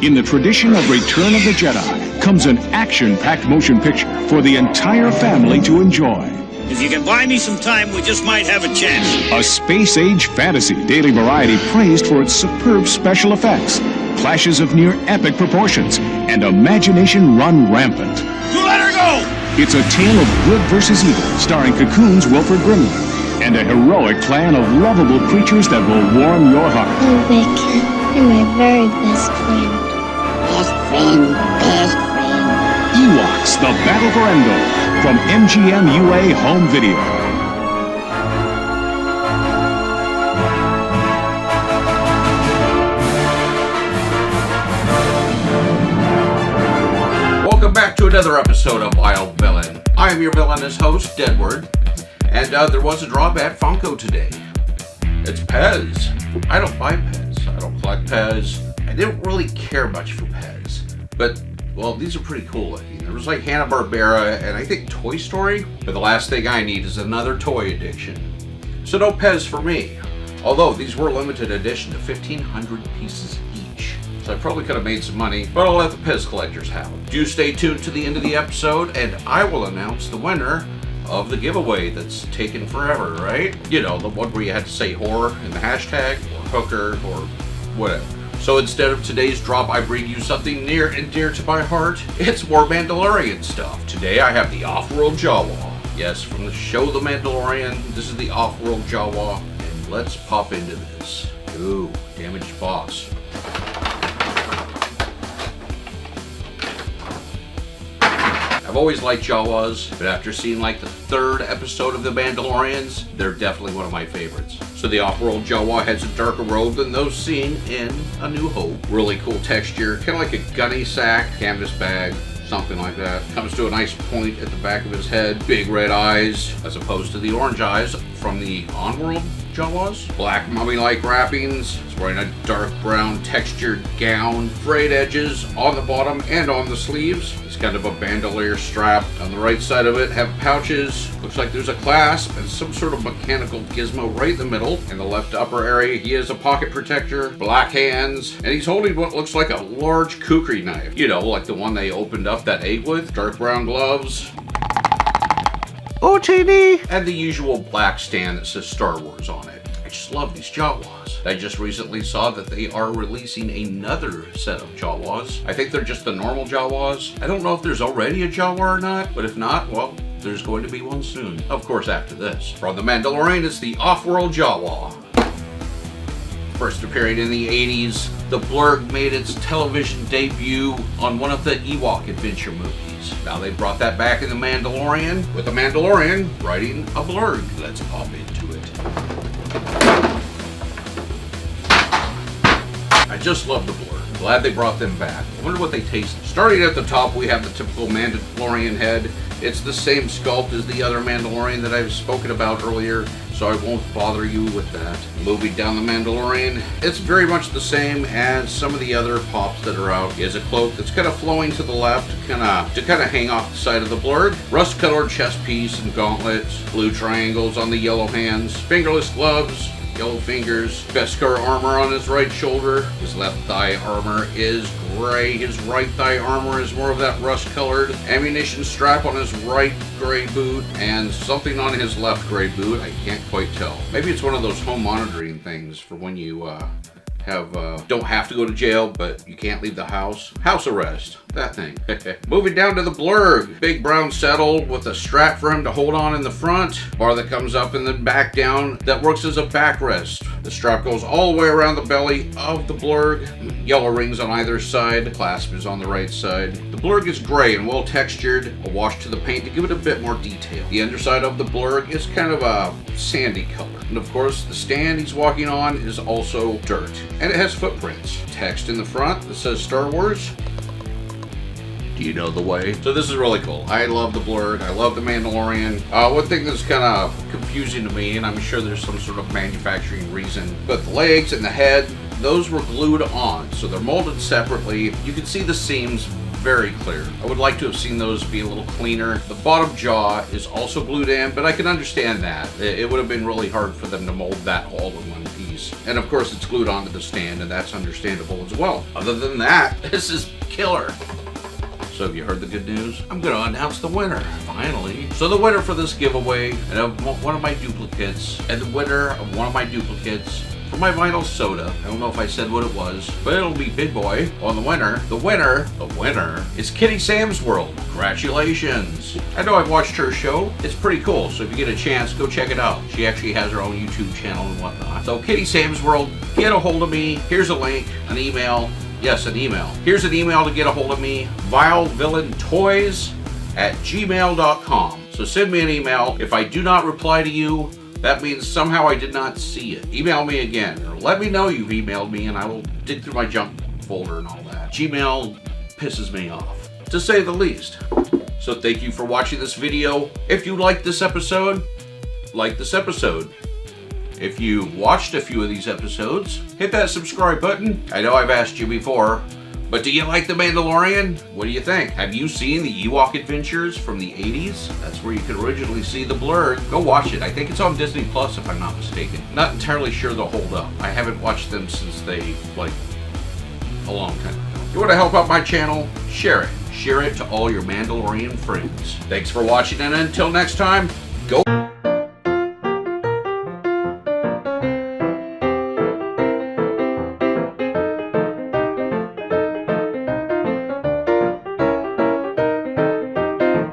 In the tradition of Return of the Jedi comes an action-packed motion picture for the entire family to enjoy. If you can buy me some time, we just might have a chance. A space-age fantasy daily variety praised for its superb special effects, clashes of near-epic proportions, and imagination run rampant. You let her go! It's a tale of good versus evil, starring Cocoon's Wilford Brimley, and a heroic clan of lovable creatures that will warm your heart. Oh, Vic, you're my very best friend. Best friend, best friend. Ewoks, The Battle for Endor, from MGM UA Home Video. Welcome back to another episode of Wild Villain. I am your villainous host, Deadward, and there was a drop at Funko today. It's Pez. I don't buy Pez. I don't collect Pez. I didn't really care much for Pez, but well, these are pretty cool looking. There was like Hanna-Barbera and I think Toy Story, but the last thing I need is another toy addiction. So no Pez for me. Although these were limited edition to 1,500 pieces each. So I probably could have made some money, but I'll let the Pez collectors have them. Do stay tuned to the end of the episode and I will announce the winner of the giveaway that's taken forever, right? You know, the one where you had to say whore in the hashtag or hooker or whatever. So instead of today's drop, I bring you something near and dear to my heart. It's more Mandalorian stuff. Today I have the Offworld Jawa. Yes, from the show The Mandalorian, this is the Offworld Jawa. And let's pop into this. Ooh, damaged box. I've always liked Jawas, but after seeing like the third episode of The Mandalorians, they're definitely one of my favorites. So the Offworld Jawa has a darker robe than those seen in A New Hope. Really cool texture, kind of like a gunny sack, canvas bag, something like that. Comes to a nice point at the back of his head, big red eyes, as opposed to the orange eyes from the Onworld Jawas. Black mummy-like wrappings. He's wearing a dark brown textured gown. Frayed edges on the bottom and on the sleeves. It's kind of a bandolier strap. On the right side of it have pouches. Looks like there's a clasp and some sort of mechanical gizmo right in the middle. In the left upper area, he has a pocket protector, black hands, and he's holding what looks like a large kukri knife. You know, like the one they opened up that ate with. Dark brown gloves. OTD! And the usual black stand that says Star Wars on it. I just love these Jawas. I just recently saw that they are releasing another set of Jawas. I think they're just the normal Jawas. I don't know if there's already a Jawa or not, but if not, well, there's going to be one soon. Of course, after this. From The Mandalorian, it's the Offworld Jawa. First appearing in the 80s, the Blurrg made its television debut on one of the Ewok adventure movies. Now they brought that back in The Mandalorian, with the Mandalorian riding a Blurrg. Let's pop into it. I just love the Blurrg. Glad they brought them back. I wonder what they taste. Starting at the top, we have the typical Mandalorian head. It's the same sculpt as the other Mandalorian that I've spoken about earlier, so I won't bother you with that. Moving down the Mandalorian, it's very much the same as some of the other pops that are out. He has a cloak that's kind of flowing to the left to kind of hang off the side of the Blurrg. Rust-colored chest piece and gauntlets, blue triangles on the yellow hands, fingerless gloves, yellow fingers, Beskar armor on his right shoulder. His left thigh armor is gray. His right thigh armor is more of that rust-colored. Ammunition strap on his right gray boot and something on his left gray boot. I can't quite tell. Maybe it's one of those home monitoring things for when you don't have to go to jail, but you can't leave the house. House arrest, that thing. Moving down to the Blurrg. Big brown saddle with a strap for him to hold on in the front. Bar that comes up and then back down that works as a backrest. The strap goes all the way around the belly of the Blurrg. Yellow rings on either side. The clasp is on the right side. The Blurrg is gray and well textured. A wash to the paint to give it a bit more detail. The underside of the Blurrg is kind of a sandy color. And of course, the stand he's walking on is also dirt. And it has footprints. Text in the front that says Star Wars. Do you know the way? So this is really cool. I love the Blurrg. I love the Mandalorian. One thing that's kind of confusing to me, and I'm sure there's some sort of manufacturing reason, but the legs and the head, those were glued on. So they're molded separately. You can see the seams very clear. I would like to have seen those be a little cleaner. The bottom jaw is also glued in, but I can understand that. It would have been really hard for them to mold that all in one piece. piece. And of course it's glued onto the stand, and that's understandable as well. Other than that, this is killer. So have you heard the good news? I'm going to announce the winner, finally. So the winner for this giveaway, and of one of my duplicates, and the winner of one of my duplicates for my vinyl soda. I don't know if I said what it was, but it'll be Big Boy on the winner. The winner is Kitty Sam's World. Congratulations. I know I've watched her show. It's pretty cool, so if you get a chance, go check it out. She actually has her own YouTube channel and whatnot. So Kitty Sam's World, get a hold of me. Here's a link, an email. Yes, an email. Here's an email to get a hold of me, vilevillaintoys@gmail.com. So send me an email. If I do not reply to you, that means somehow I did not see it. Email me again, or let me know you've emailed me, and I will dig through my junk folder and all that. Gmail pisses me off, to say the least. So thank you for watching this video. If you liked this episode, like this episode. If you watched a few of these episodes, hit that subscribe button. I know I've asked you before, but do you like The Mandalorian? What do you think? Have you seen the Ewok Adventures from the 80s? That's where you could originally see the Blurrg. Go watch it. I think it's on Disney Plus if I'm not mistaken. Not entirely sure they'll hold up. I haven't watched them since they, like, a long time ago. If you want to help out my channel, share it. Share it to all your Mandalorian friends. Thanks for watching, and until next time, go...